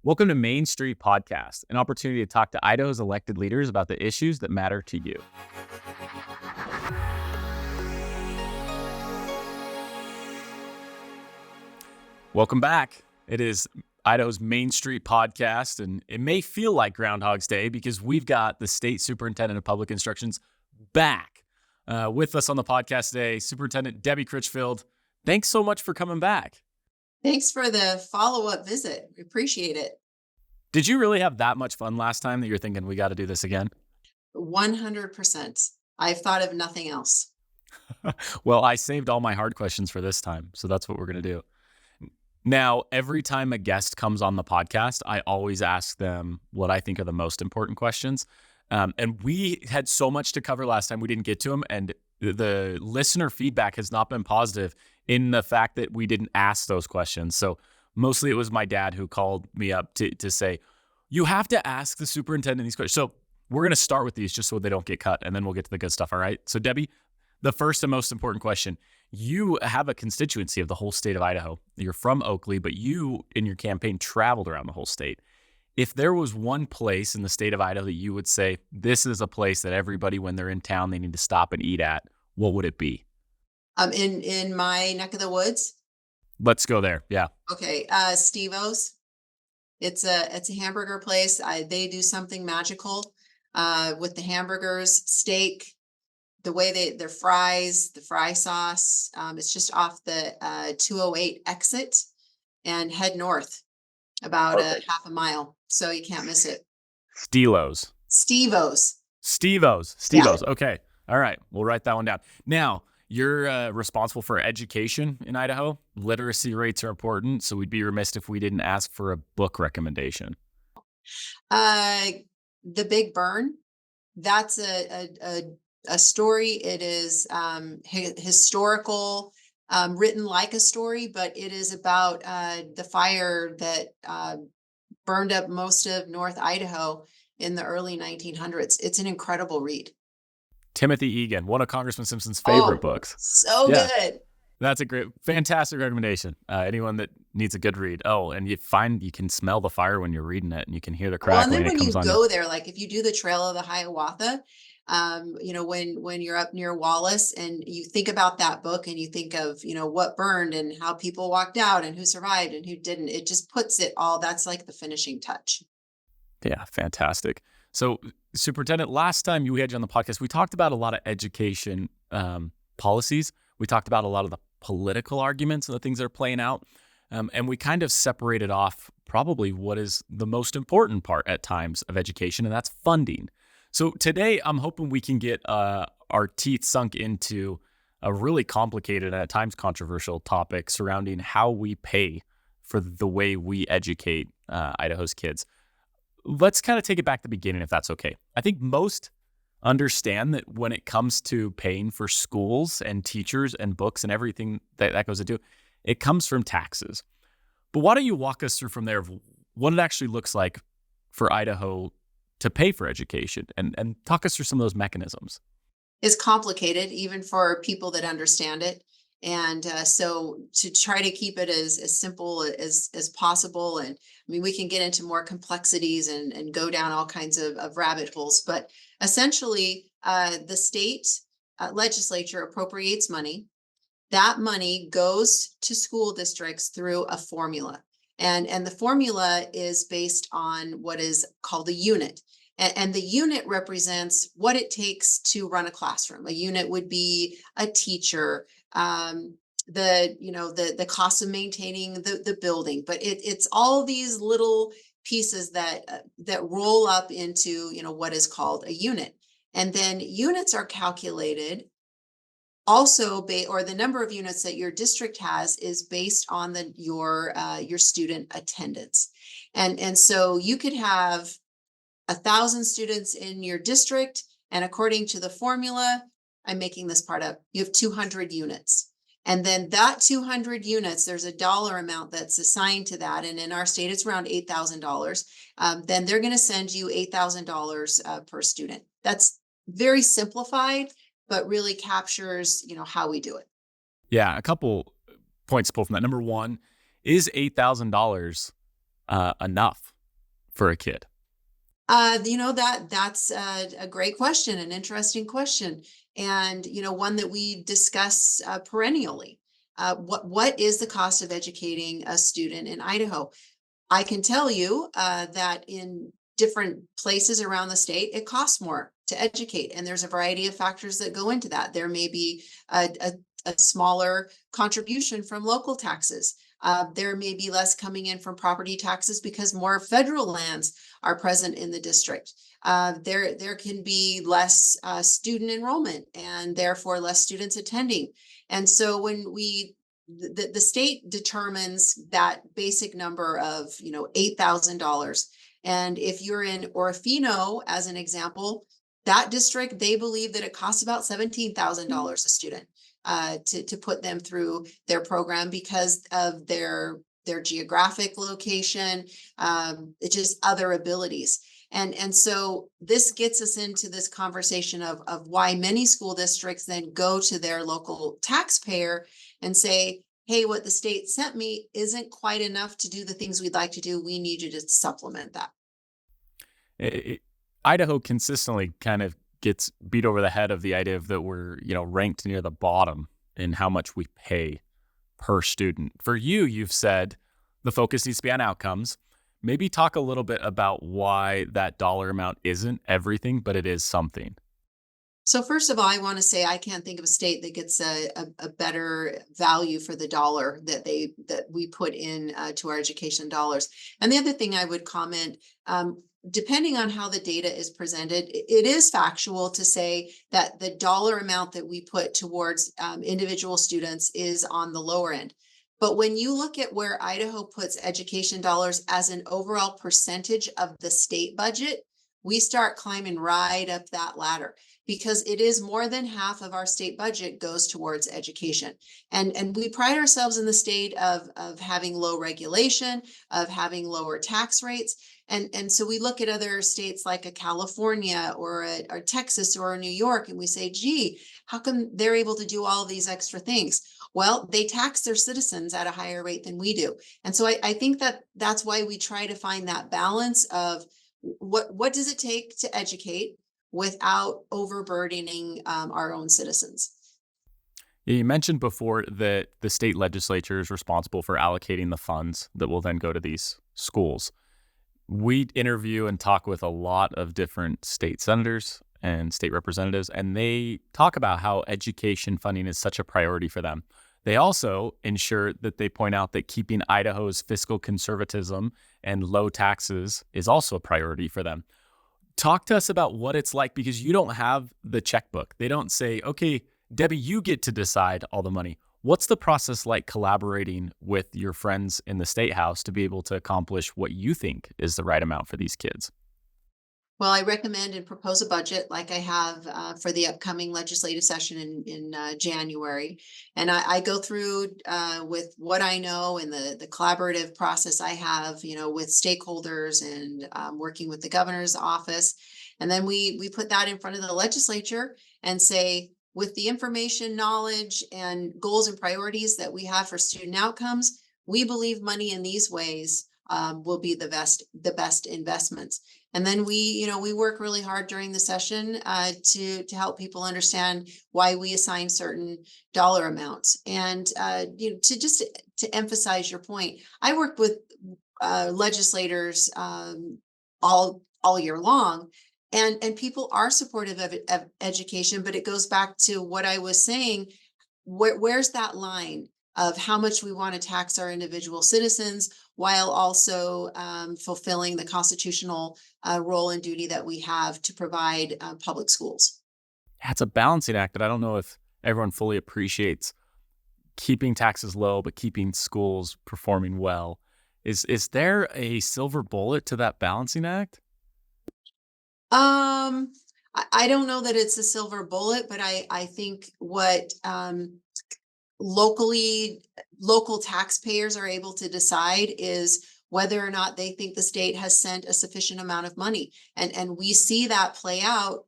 Welcome to Main Street Podcast, an opportunity to talk to Idaho's elected leaders about the issues that matter to you. Welcome back. It is Idaho's Main Street Podcast, and it may feel like Groundhog's Day because we've got the State Superintendent of Public Instruction's back. With us on the podcast today, Superintendent Debbie Critchfield. Thanks so much for coming back. Thanks for the follow-up visit. We appreciate it. Did you really have that much fun last time that you're thinking we got to do this again? 100%. I've thought of nothing else. Well, I saved all my hard questions for this time, so that's what we're going to do. Now, every time a guest comes on the podcast, I always ask them what I think are the most important questions. And we had so much to cover last time, we didn't get to them. And the listener feedback has not been positive in the fact that we didn't ask those questions. So mostly it was my dad who called me up to say, you have to ask the superintendent these questions. So we're going to start with these just so they don't get cut, and then we'll get to the good stuff. All right. So Debbie, the first and most important question, you have a constituency of the whole state of Idaho. You're from Oakley, but you in your campaign traveled around the whole state. If there was one place in the state of Idaho that you would say, this is a place that everybody, when they're in town, they need to stop and eat at, what would it be? In my neck of the woods. Let's go there. Yeah. Okay. Steve-O's. It's a hamburger place. They do something magical with the hamburgers, steak, the way their fries, the fry sauce. It's just off the 208 exit and head north about a half a mile. So you can't miss it. Steve-O's. Steve-O's. Yeah. Okay. All right. We'll write that one down. Now, you're responsible for education in Idaho. Literacy rates are important, so we'd be remiss if we didn't ask for a book recommendation. The Big Burn. That's a story. It is historical, written like a story, but it is about the fire that burned up most of North Idaho in the early 1900s. It's an incredible read. Timothy Egan, one of Congressman Simpson's favorite books. So good. That's a fantastic recommendation. Anyone that needs a good read. Oh, and you can smell the fire when you're reading it, and you can hear the crackling. And then when you go there, like if you do the Trail of the Hiawatha, when you're up near Wallace and you think about that book and you think of, what burned and how people walked out and who survived and who didn't, it just puts it all. That's like the finishing touch. Yeah, fantastic. So, Superintendent, last time we had you on the podcast, we talked about a lot of education policies. We talked about a lot of the political arguments and the things that are playing out. And we kind of separated off probably what is the most important part at times of education, and that's funding. So today, I'm hoping we can get our teeth sunk into a really complicated and at times controversial topic surrounding how we pay for the way we educate Idaho's kids. Let's kind of take it back to the beginning, if that's okay. I think most understand that when it comes to paying for schools and teachers and books and everything that goes into it, it comes from taxes. But why don't you walk us through from there of what it actually looks like for Idaho to pay for education and talk us through some of those mechanisms. It's complicated, even for people that understand it. And so to try to keep it as simple as possible. And I mean, we can get into more complexities and go down all kinds of rabbit holes. But essentially, the state legislature appropriates money. That money goes to school districts through a formula. And the formula is based on what is called a unit. And the unit represents what it takes to run a classroom. A unit would be a teacher, the cost of maintaining the building, but it's all these little pieces that roll up into, what is called a unit. And then units are calculated also or the number of units that your district has is based on your student attendance. And so you could have 1,000 students in your district, and according to the formula, I'm making this part up, you have 200 units. And then that 200 units, there's a dollar amount that's assigned to that. And in our state, it's around $8,000. Then they're going to send you $8,000 per student. That's very simplified, but really captures, how we do it. Yeah, a couple points to pull from that. Number one, is $8,000 enough for a kid? That's a great question, an interesting question, and one that we discuss perennially. What is the cost of educating a student in Idaho? I can tell you that in different places around the state, it costs more to educate, and there's a variety of factors that go into that. There may be a smaller contribution from local taxes. There may be less coming in from property taxes because more federal lands are present in the district. There can be less student enrollment and therefore less students attending. And so when the state determines that basic number of $8,000, and if you're in Orofino, as an example, that district, they believe that it costs about $17,000 a student to put them through their program because of their geographic location, just other abilities. And so this gets us into this conversation of why many school districts then go to their local taxpayer and say, hey, what the state sent me isn't quite enough to do the things we'd like to do. We need you to supplement that. Idaho consistently kind of gets beat over the head of the idea of that we're, ranked near the bottom in how much we pay per student. For you, you've said the focus needs to be on outcomes. Maybe talk a little bit about why that dollar amount isn't everything, but it is something. So first of all, I want to say I can't think of a state that gets a better value for the dollar that we put in to our education dollars. And the other thing I would comment, depending on how the data is presented, it is factual to say that the dollar amount that we put towards individual students is on the lower end. But when you look at where Idaho puts education dollars as an overall percentage of the state budget, we start climbing right up that ladder, because it is more than half of our state budget goes towards education. And we pride ourselves in the state of having low regulation, of having lower tax rates. And so we look at other states like a California or Texas or New York, and we say, gee, how come they're able to do all of these extra things? Well, they tax their citizens at a higher rate than we do. And so I think that's why we try to find that balance of what does it take to educate without overburdening our own citizens. You mentioned before that the state legislature is responsible for allocating the funds that will then go to these schools. We interview and talk with a lot of different state senators and state representatives, and they talk about how education funding is such a priority for them. They also ensure that they point out that keeping Idaho's fiscal conservatism and low taxes is also a priority for them. Talk to us about what it's like, because you don't have the checkbook. They don't say, okay, Debbie, you get to decide all the money. What's the process like collaborating with your friends in the State House to be able to accomplish what you think is the right amount for these kids? Well, I recommend and propose a budget like I have for the upcoming legislative session in January. And I go through with what I know and the collaborative process I have, with stakeholders and working with the governor's office. And then we put that in front of the legislature and say, with the information, knowledge, and goals and priorities that we have for student outcomes, we believe money in these ways will be the best investments. And then we work really hard during the session to help people understand why we assign certain dollar amounts. And to emphasize your point, I work with legislators all year long, and people are supportive of education. But it goes back to what I was saying. Where's that line of how much we want to tax our individual citizens while also fulfilling the constitutional role and duty that we have to provide public schools? Yeah, it's a balancing act that I don't know if everyone fully appreciates. Keeping taxes low, but keeping schools performing well. Is there a silver bullet to that balancing act? I don't know that it's a silver bullet, but I think what local taxpayers are able to decide is whether or not they think the state has sent a sufficient amount of money. And we see that play out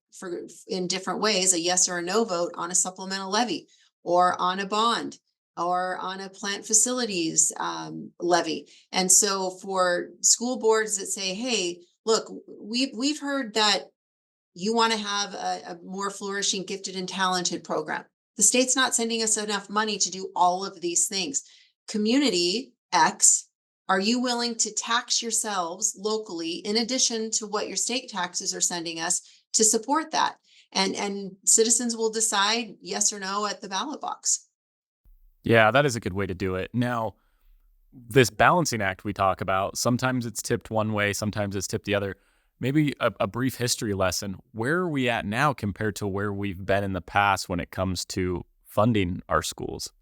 in different ways, a yes or a no vote on a supplemental levy or on a bond. or on a plant facilities levy. And so for school boards that say, hey, look, we've heard that you want to have a more flourishing, gifted and talented program. The state's not sending us enough money to do all of these things. Community X, are you willing to tax yourselves locally in addition to what your state taxes are sending us to support that? And citizens will decide yes or no at the ballot box. Yeah, that is a good way to do it. Now, this balancing act we talk about, sometimes it's tipped one way, sometimes it's tipped the other. Maybe a brief history lesson. Where are we at now compared to where we've been in the past when it comes to funding our schools?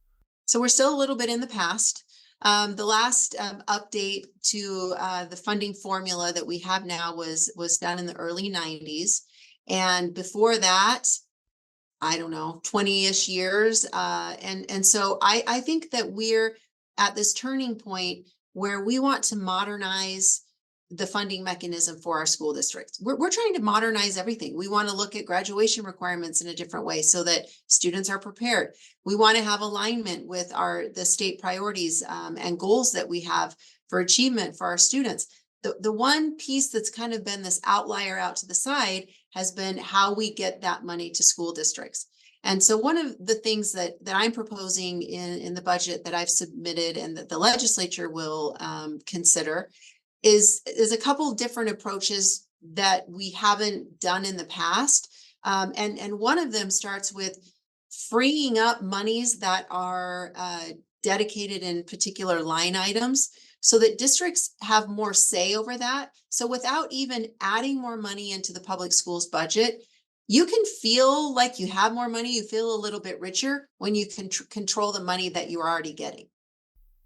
So we're still a little bit in the past. The last update to the funding formula that we have now was done in the early 90s. And before that, I don't know, 20-ish years. And so I think that we're at this turning point where we want to modernize the funding mechanism for our school districts. We're trying to modernize everything. We want to look at graduation requirements in a different way so that students are prepared. We want to have alignment with the state priorities and goals that we have for achievement for our students. The one piece that's kind of been this outlier out to the side has been how we get that money to school districts. And so one of the things that I'm proposing in the budget that I've submitted and that the legislature will consider is a couple different approaches that we haven't done in the past. And one of them starts with freeing up monies that are dedicated in particular line items so that districts have more say over that. So without even adding more money into the public schools budget, you can feel like you have more money. You feel a little bit richer when you can control the money that you're already getting.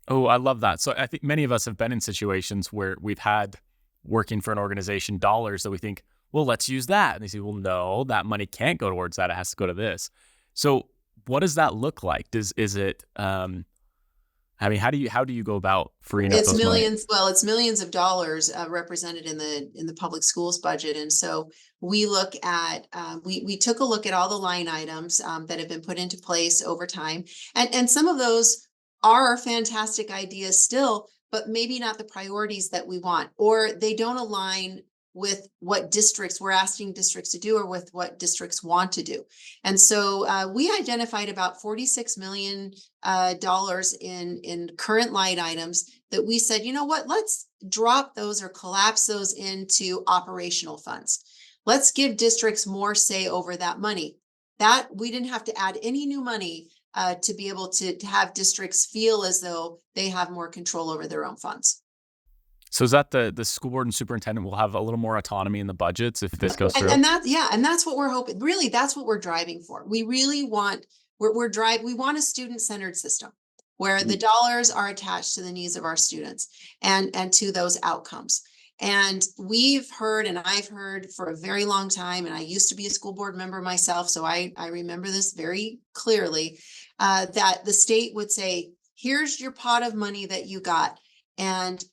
Oh, I love that. So I think many of us have been in situations where we've had working for an organization dollars that we think, well, let's use that. And they say, well, no, that money can't go towards that. It has to go to this. So what does that look like? Is it, I mean, how do you go about freeing up It's those millions. Well, it's millions of dollars represented in the public schools budget, and so we look at we took a look at all the line items that have been put into place over time, and some of those are fantastic ideas still, but maybe not the priorities that we want, or they don't align with what districts we're asking districts to do or with what districts want to do. And so we identified about $46 million in current line items that we said, you know what, let's drop those or collapse those into operational funds. Let's give districts more say over that money. That we didn't have to add any new money to be able to have districts feel as though they have more control over their own funds. So is that the school board and superintendent will have a little more autonomy in the budgets if this goes through? And that's what we're hoping. Really, that's what we're driving for. We really want we want a student-centered system where the dollars are attached to the needs of our students and to those outcomes. And we've heard, and I've heard for a very long time, and I used to be a school board member myself, so I remember this very clearly, that the state would say, here's your pot of money that you got. And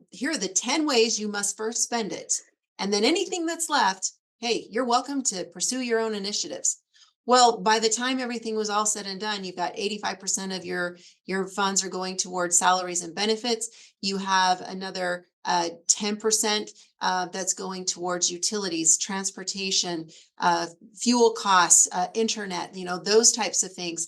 here are the 10 ways you must first spend it. And then anything that's left, hey, you're welcome to pursue your own initiatives. Well, by the time everything was all said and done, you've got 85% of your funds are going towards salaries and benefits. You have another 10% that's going towards utilities, transportation, fuel costs, internet, those types of things.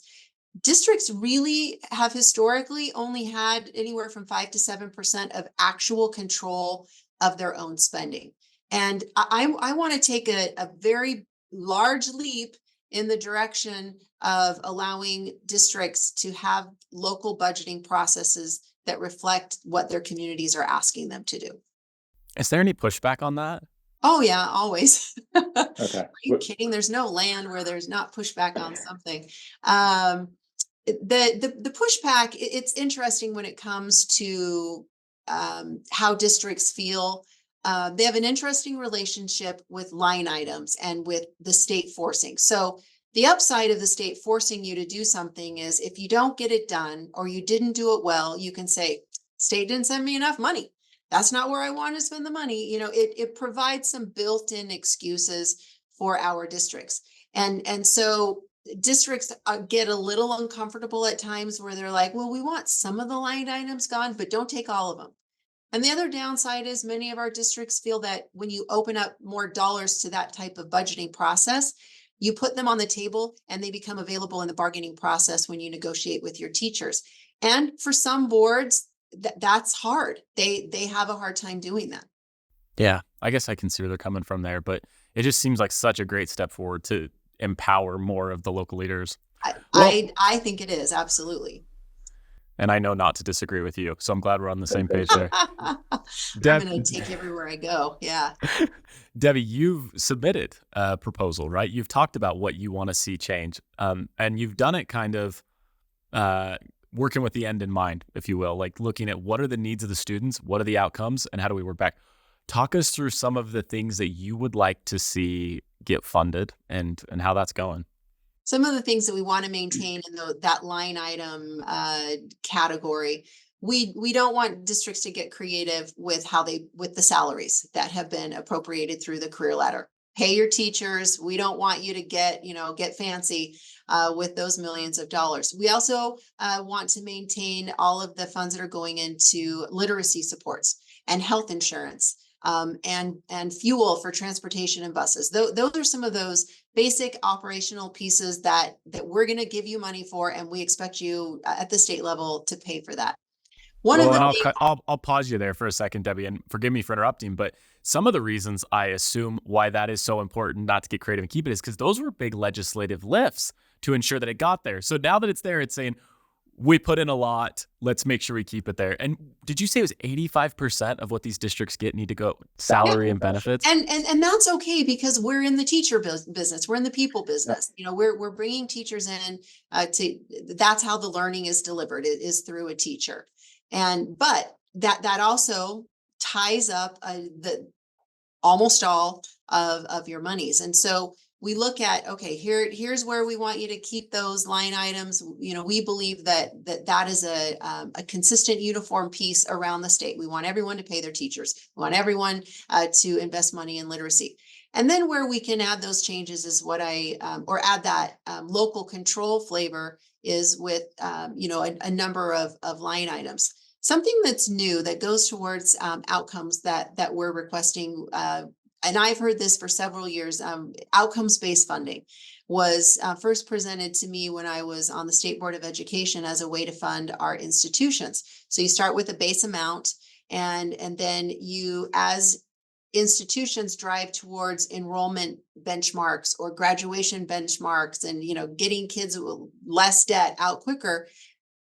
Districts really have historically only had anywhere from 5 to 7% of actual control of their own spending. And I want to take a very large leap in the direction of allowing districts to have local budgeting processes that reflect what their communities are asking them to do. Is there any pushback on that? Oh yeah, always. Okay. Are you kidding? There's no land where there's not pushback on something. The pushback, it's interesting when it comes to how districts feel. They have an interesting relationship with line items and with the state forcing. So the upside of the state forcing you to do something is if you don't get it done or you didn't do it well, you can say, state didn't send me enough money. That's not where I want to spend the money. It provides some built-in excuses for our districts. And so districts get a little uncomfortable at times where they're like, well, we want some of the line items gone, but don't take all of them. And the other downside is many of our districts feel that when you open up more dollars to that type of budgeting process, you put them on the table and they become available in the bargaining process when you negotiate with your teachers. And for some boards, that's hard. They have a hard time doing that. Yeah, I guess I can see where they're coming from there, but it just seems like such a great step forward to empower more of the local leaders. I think it is, absolutely. And I know not to disagree with you, so I'm glad we're on the same page there. I'm going to take everywhere I go. Yeah. Debbie, you've submitted a proposal, right? You've talked about what you want to see change, and you've done it kind of working with the end in mind, if you will, like looking at what are the needs of the students, what are the outcomes, and how do we work back? Talk us through some of the things that you would like to see get funded and how that's going. Some of the things that we want to maintain in that line item category, we don't want districts to get creative with with the salaries that have been appropriated through the career ladder. Pay your teachers. We don't want you to get fancy with those millions of dollars. We also want to maintain all of the funds that are going into literacy supports and health insurance. And fuel for transportation and buses. Those are some of those basic operational pieces that we're going to give you money for, and we expect you at the state level to pay for that. I'll pause you there for a second, Debbie, and forgive me for interrupting, but some of the reasons I assume why that is so important not to get creative and keep it is because those were big legislative lifts to ensure that it got there. So now that it's there, it's saying, we put in a lot. Let's make sure we keep it there. And did you say it was 85% of what these districts get need to go salary and benefits? And that's okay because we're in the teacher business. We're in the people business. We're bringing teachers in that's how the learning is delivered. It is through a teacher. But that also ties up almost all of your monies. And so we look at, okay, here's where we want you to keep those line items. We believe that is a consistent, uniform piece around the state. We want everyone to pay their teachers. We want everyone to invest money in literacy. And then where we can add those changes is or add that local control flavor is with, a number of line items. Something that's new that goes towards outcomes that we're requesting, and I've heard this for several years, outcomes-based funding was first presented to me when I was on the State Board of Education as a way to fund our institutions. So you start with a base amount, and then you, as institutions, drive towards enrollment benchmarks or graduation benchmarks and, getting kids with less debt out quicker,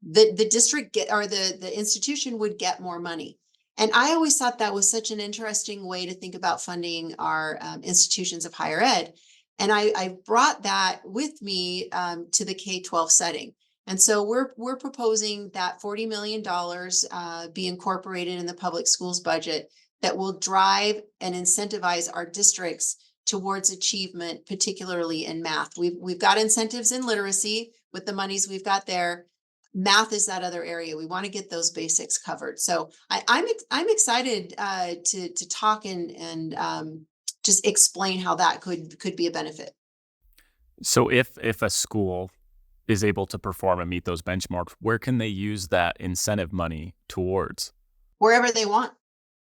the district the institution would get more money. And I always thought that was such an interesting way to think about funding our institutions of higher ed. And I brought that with me to the K-12 setting. And so we're proposing that $40 million be incorporated in the public schools budget that will drive and incentivize our districts towards achievement, particularly in math. We've got incentives in literacy with the monies we've got there. Math is that other area. We want to get those basics covered. So I'm excited to talk and just explain how that could be a benefit. So if a school is able to perform and meet those benchmarks, where can they use that incentive money towards? Wherever they want.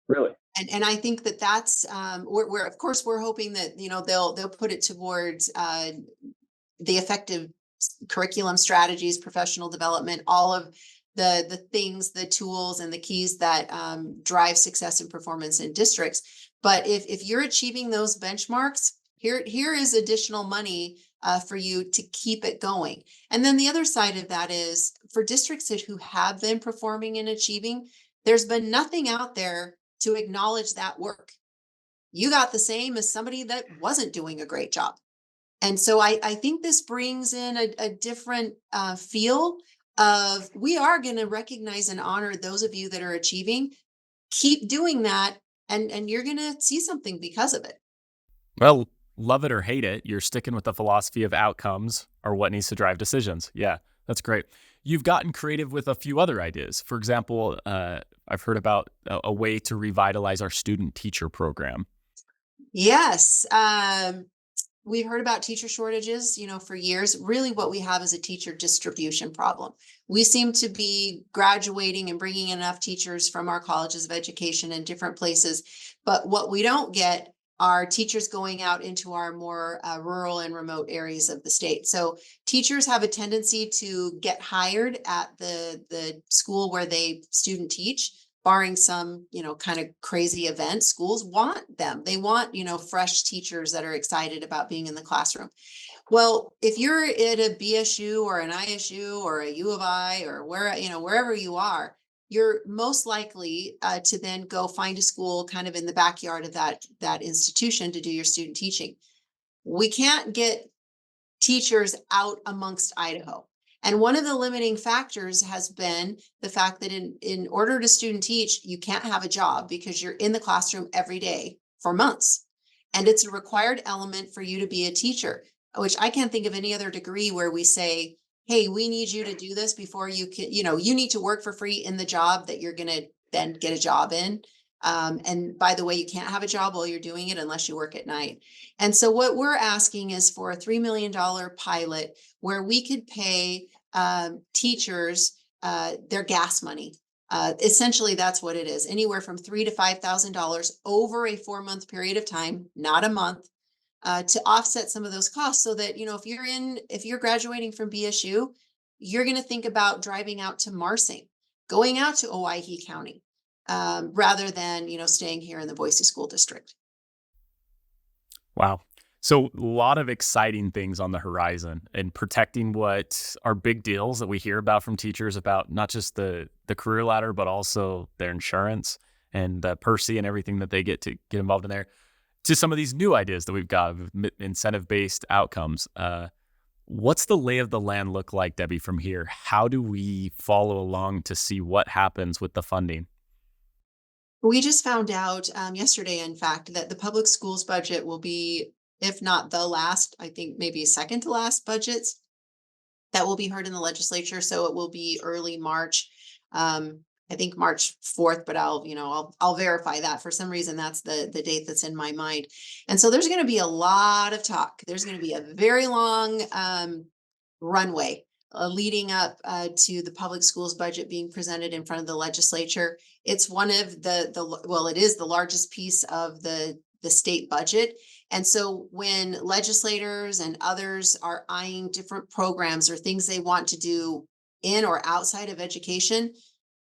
Really? And I think that's we're of course we're hoping that they'll put it towards the effective curriculum strategies, professional development, all of the things, the tools and the keys that drive success and performance in districts. But if you're achieving those benchmarks, here is additional money for you to keep it going. And then the other side of that is for districts who have been performing and achieving, there's been nothing out there to acknowledge that work. You got the same as somebody that wasn't doing a great job. And so I think this brings in a different feel of we are going to recognize and honor those of you that are achieving. Keep doing that, and you're going to see something because of it. Well, love it or hate it, you're sticking with the philosophy of outcomes or what needs to drive decisions. Yeah, that's great. You've gotten creative with a few other ideas. For example, I've heard about a way to revitalize our student teacher program. Yes. we've heard about teacher shortages, for years. Really what we have is a teacher distribution problem. We seem to be graduating and bringing enough teachers from our colleges of education in different places. But what we don't get are teachers going out into our more rural and remote areas of the state. So teachers have a tendency to get hired at the school where they student teach, barring some, kind of crazy event. Schools want them. They want, fresh teachers that are excited about being in the classroom. Well, if you're at a BSU or an ISU or a U of I or wherever you are, you're most likely to then go find a school kind of in the backyard of that institution to do your student teaching. We can't get teachers out amongst Idaho. And one of the limiting factors has been the fact that in order to student teach, you can't have a job because you're in the classroom every day for months. And it's a required element for you to be a teacher, which I can't think of any other degree where we say, hey, we need you to do this before you can, you need to work for free in the job that you're going to then get a job in. And by the way, you can't have a job while you're doing it unless you work at night. And so what we're asking is for a $3 million pilot where we could pay teachers their gas money. Essentially, that's what it is. Anywhere from $3,000 to $5,000 over a 4-month period of time, not a month, to offset some of those costs so that, if you're graduating from BSU, you're going to think about driving out to Marsing, going out to Owyhee County, rather than, staying here in the Boise School District. Wow. So a lot of exciting things on the horizon and protecting what are big deals that we hear about from teachers about not just the career ladder, but also their insurance and Percy and everything that they get to get involved in there, to some of these new ideas that we've got of incentive-based outcomes. What's the lay of the land look like, Debbie, from here? How do we follow along to see what happens with the funding? We just found out yesterday, in fact, that the public schools budget will be, if not the last, I think maybe second to last budgets that will be heard in the legislature. So it will be early March. I think March 4th, but I'll verify that. For some reason, that's the date that's in my mind. And so there's going to be a lot of talk. There's going to be a very long runway leading up to the public schools budget being presented in front of the legislature. It's one of it is the largest piece of the state budget. And so when legislators and others are eyeing different programs or things they want to do in or outside of education,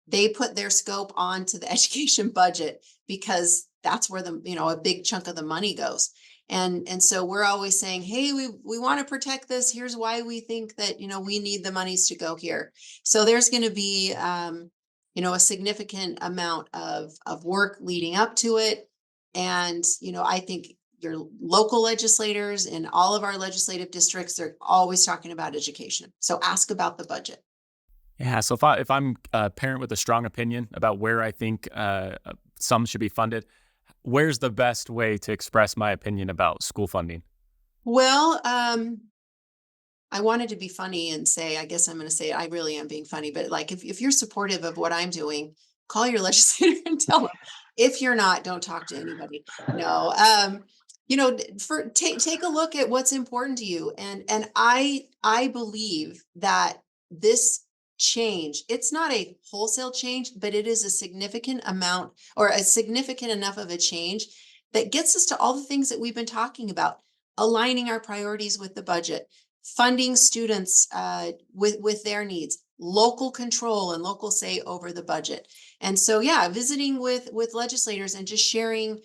they put their scope onto the education budget because that's where a big chunk of the money goes. And so we're always saying, hey, we want to protect this. Here's why we think that, we need the monies to go here. So there's going to be, a significant amount of work leading up to it. And, I think your local legislators in all of our legislative districts are always talking about education. So ask about the budget. Yeah. So if I'm a parent with a strong opinion about where I think some should be funded, where's the best way to express my opinion about school funding? Well, I wanted to be funny and say, I guess I'm going to say I really am being funny, but like if you're supportive of what I'm doing, call your legislator and tell them. If you're not, don't talk to anybody. No. Take a look at what's important to you. And I believe that this change, it's not a wholesale change, but it is a significant amount or a significant enough of a change that gets us to all the things that we've been talking about, aligning our priorities with the budget, funding students with their needs, local control and local say over the budget. And so, visiting with legislators and just sharing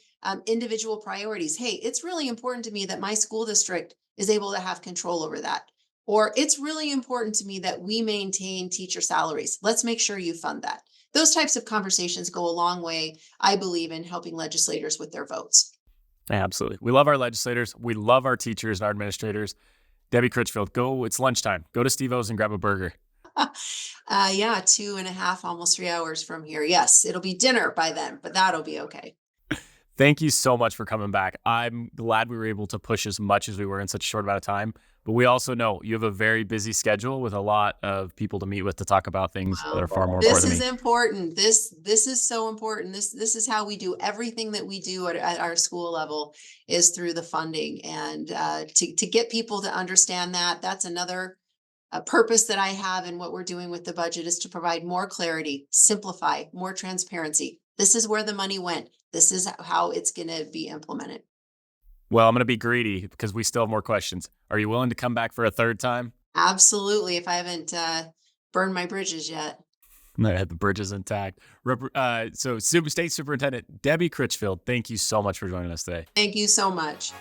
individual priorities. Hey, it's really important to me that my school district is able to have control over that. Or it's really important to me that we maintain teacher salaries. Let's make sure you fund that. Those types of conversations go a long way, I believe, in helping legislators with their votes. Absolutely. We love our legislators. We love our teachers and our administrators. Debbie Critchfield, it's lunchtime. Go to Steve-O's and grab a burger. 2.5, almost 3 hours from here. Yes, it'll be dinner by then, but that'll be okay. Thank you so much for coming back. I'm glad we were able to push as much as we were in such a short amount of time. But we also know you have a very busy schedule with a lot of people to meet with to talk about things that are far more This important is than me. important. This is so important. This is how we do everything that we do at our school level is through the funding. And to get people to understand that, that's another purpose that I have in what we're doing with the budget is to provide more clarity, simplify, more transparency. This is where the money went. This is how it's going to be implemented. Well, I'm going to be greedy because we still have more questions. Are you willing to come back for a third time? Absolutely. If I haven't burned my bridges yet. I had the bridges intact. So State Superintendent Debbie Critchfield, thank you so much for joining us today. Thank you so much.